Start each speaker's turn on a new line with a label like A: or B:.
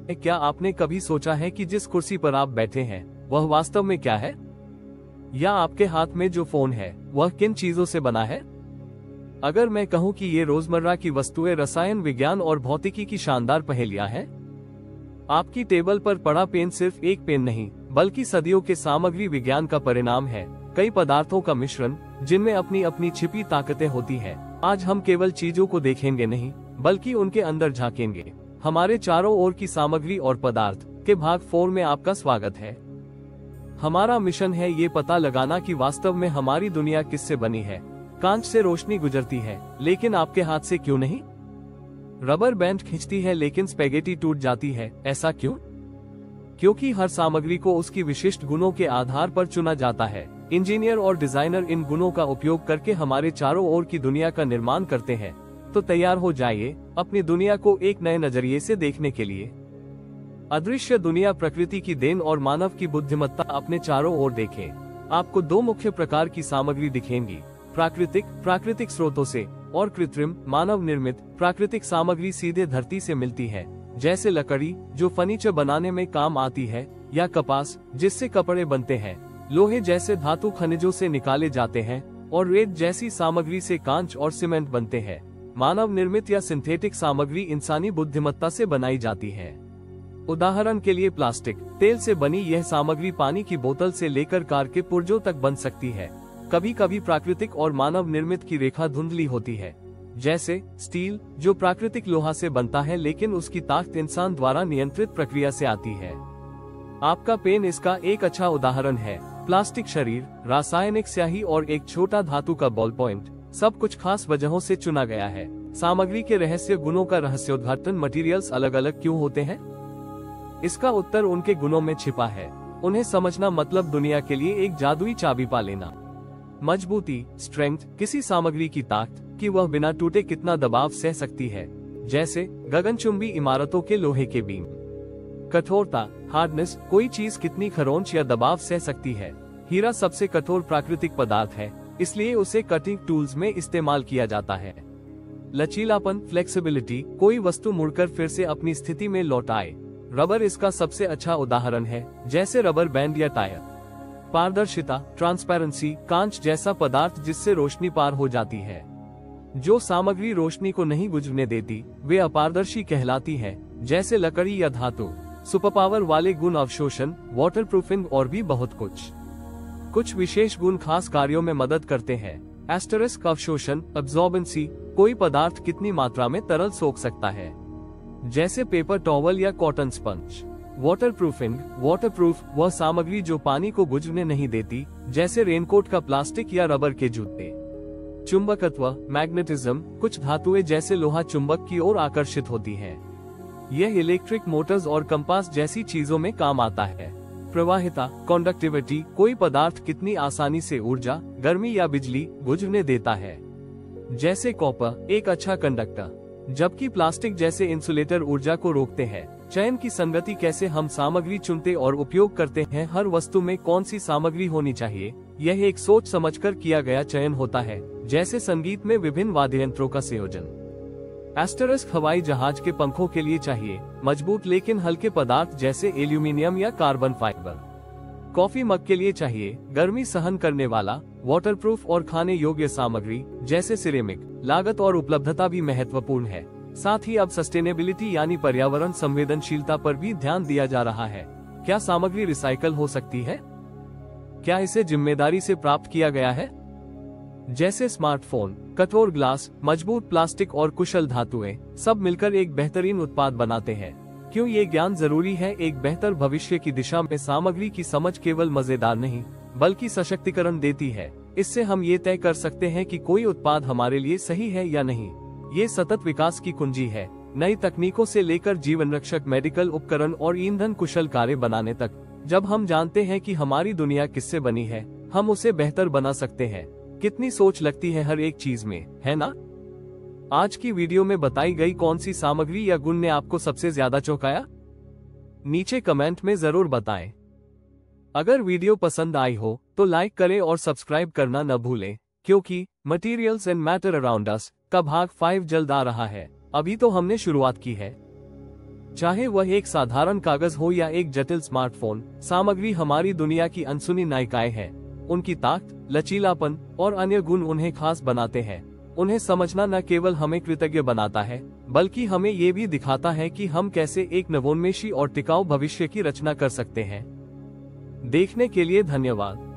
A: क्या आपने कभी सोचा है कि जिस कुर्सी पर आप बैठे हैं वह वास्तव में क्या है? या आपके हाथ में जो फोन है वह किन चीजों से बना है? अगर मैं कहूं कि ये रोजमर्रा की वस्तुएं रसायन विज्ञान और भौतिकी की शानदार पहेलियां हैं। आपकी टेबल पर पड़ा पेन सिर्फ एक पेन नहीं, बल्कि सदियों के सामग्री विज्ञान का परिणाम है। कई पदार्थों का मिश्रण जिनमें अपनी अपनी छिपी ताकतें होती हैं। आज हम केवल चीजों को देखेंगे नहीं, बल्कि उनके अंदर झांकेंगे। हमारे चारों ओर की सामग्री और पदार्थ के भाग 4 में आपका स्वागत है। हमारा मिशन है ये पता लगाना कि वास्तव में हमारी दुनिया किससे बनी है। कांच से रोशनी गुजरती है, लेकिन आपके हाथ से क्यों नहीं? रबर बैंड खींचती है लेकिन स्पैगेटी टूट जाती है, ऐसा क्यों? क्योंकि हर सामग्री को उसकी विशिष्ट गुणों के आधार पर चुना जाता है। इंजीनियर और डिजाइनर इन गुणों का उपयोग करके हमारे चारों ओर की दुनिया का निर्माण करते हैं। तो तैयार हो जाइए अपनी दुनिया को एक नए नजरिए से देखने के लिए। अदृश्य दुनिया प्रकृति की देन और मानव की बुद्धिमत्ता अपने चारों ओर देखें। आपको 2 मुख्य प्रकार की सामग्री दिखेंगी, प्राकृतिक स्रोतों से और कृत्रिम मानव निर्मित। प्राकृतिक सामग्री सीधे धरती से मिलती है, जैसे लकड़ी जो फर्नीचर बनाने में काम आती है, या कपास जिससे कपड़े बनते हैं। लोहे जैसे धातु खनिजों से निकाले जाते हैं, और रेत जैसी सामग्री से कांच और सीमेंट बनते हैं। मानव निर्मित या सिंथेटिक सामग्री इंसानी बुद्धिमत्ता से बनाई जाती है। उदाहरण के लिए प्लास्टिक, तेल से बनी यह सामग्री पानी की बोतल से लेकर कार के पुर्जों तक बन सकती है। कभी कभी प्राकृतिक और मानव निर्मित की रेखा धुंधली होती है, जैसे स्टील जो प्राकृतिक लोहा से बनता है, लेकिन उसकी ताकत इंसान द्वारा नियंत्रित प्रक्रिया से आती है। आपका पेन इसका एक अच्छा उदाहरण है। प्लास्टिक शरीर, रासायनिक स्याही और एक छोटा धातु का बॉल पॉइंट, सब कुछ खास वजहों से चुना गया है। सामग्री के रहस्य गुणों का रहस्योद्घाटन। मटेरियल्स अलग अलग क्यों होते हैं? इसका उत्तर उनके गुणों में छिपा है। उन्हें समझना मतलब दुनिया के लिए एक जादुई चाबी पा लेना। मजबूती, स्ट्रेंथ, किसी सामग्री की ताकत कि वह बिना टूटे कितना दबाव सह सकती है, जैसे गगनचुंबी इमारतों के लोहे के बीम। कठोरता, हार्डनेस, कोई चीज कितनी खरोंच या दबाव सह सकती है। हीरा सबसे कठोर प्राकृतिक पदार्थ है, इसलिए उसे कटिंग टूल्स में इस्तेमाल किया जाता है। लचीलापन, फ्लेक्सिबिलिटी, कोई वस्तु मुड़कर फिर से अपनी स्थिति में लौट आए। रबर इसका सबसे अच्छा उदाहरण है, जैसे रबर बैंड या टायर। पारदर्शिता, ट्रांसपेरेंसी, कांच जैसा पदार्थ जिससे रोशनी पार हो जाती है। जो सामग्री रोशनी को नहीं गुजरने देती वे अपारदर्शी कहलाती है, जैसे लकड़ी या धातु। सुपरपावर वाले गुण अवशोषण, वाटरप्रूफिंग और भी बहुत कुछ विशेष गुण खास कार्यों में मदद करते हैं। एस्टेरिस्क, अवशोषण, अब्सॉर्बेंसी, कोई पदार्थ कितनी मात्रा में तरल सोख सकता है, जैसे पेपर टॉवल या कॉटन स्पंज। वाटरप्रूफिंग, वाटरप्रूफ वह सामग्री जो पानी को गुजरने नहीं देती, जैसे रेनकोट का प्लास्टिक या रबर के जूते। चुंबकत्व, मैग्नेटिज्म, कुछ धातुएं जैसे लोहा चुंबक की ओर आकर्षित होती हैं। यह इलेक्ट्रिक मोटर्स और कंपास जैसी चीजों में काम आता है। प्रवाहिता, कंडक्टिविटी, कोई पदार्थ कितनी आसानी से ऊर्जा, गर्मी या बिजली गुजरने देता है, जैसे कॉपर एक अच्छा कंडक्टर, जबकि प्लास्टिक जैसे इंसुलेटर ऊर्जा को रोकते हैं। चयन की संगति, कैसे हम सामग्री चुनते और उपयोग करते हैं। हर वस्तु में कौन सी सामग्री होनी चाहिए, यह एक सोच समझकर किया गया चयन होता है, जैसे संगीत में विभिन्न वाद्य यंत्रों का संयोजन। एस्टेरिस्क, हवाई जहाज के पंखों के लिए चाहिए मजबूत लेकिन हल्के पदार्थ जैसे एल्यूमिनियम या कार्बन फाइबर। कॉफी मग के लिए चाहिए गर्मी सहन करने वाला, वाटरप्रूफ और खाने योग्य सामग्री जैसे सिरेमिक। लागत और उपलब्धता भी महत्वपूर्ण है। साथ ही अब सस्टेनेबिलिटी यानी पर्यावरण संवेदनशीलता पर भी ध्यान दिया जा रहा है। क्या सामग्री रिसाइकल हो सकती है? क्या इसे जिम्मेदारी से प्राप्त किया गया है? जैसे स्मार्टफोन, कठोर ग्लास, मजबूत प्लास्टिक और कुशल धातुएं सब मिलकर एक बेहतरीन उत्पाद बनाते हैं। क्यों ये ज्ञान जरूरी है? एक बेहतर भविष्य की दिशा में सामग्री की समझ केवल मजेदार नहीं, बल्कि सशक्तिकरण देती है। इससे हम ये तय कर सकते हैं कि कोई उत्पाद हमारे लिए सही है या नहीं। ये सतत विकास की कुंजी है, नई तकनीकों से लेकर जीवन रक्षक मेडिकल उपकरण और ईंधन कुशल कारें बनाने तक। जब हम जानते हैं कि हमारी दुनिया किससे बनी है, हम उसे बेहतर बना सकते हैं। कितनी सोच लगती है हर एक चीज में, है ना? आज की वीडियो में बताई गई कौन सी सामग्री या गुण ने आपको सबसे ज्यादा चौंकाया? नीचे कमेंट में जरूर बताएं। अगर वीडियो पसंद आई हो तो लाइक करें और सब्सक्राइब करना न भूलें, क्योंकि materials and matter around us का भाग 5 जल्द आ रहा है। अभी तो हमने शुरुआत की है। चाहे वह एक साधारण कागज हो या एक जटिल स्मार्टफोन, सामग्री हमारी दुनिया की अनसुनी नायिकाएं हैं। उनकी ताकत, लचीलापन और अन्य गुण उन्हें खास बनाते हैं। उन्हें समझना न केवल हमें कृतज्ञ बनाता है, बल्कि हमें ये भी दिखाता है कि हम कैसे एक नवोन्मेषी और टिकाऊ भविष्य की रचना कर सकते हैं। देखने के लिए धन्यवाद।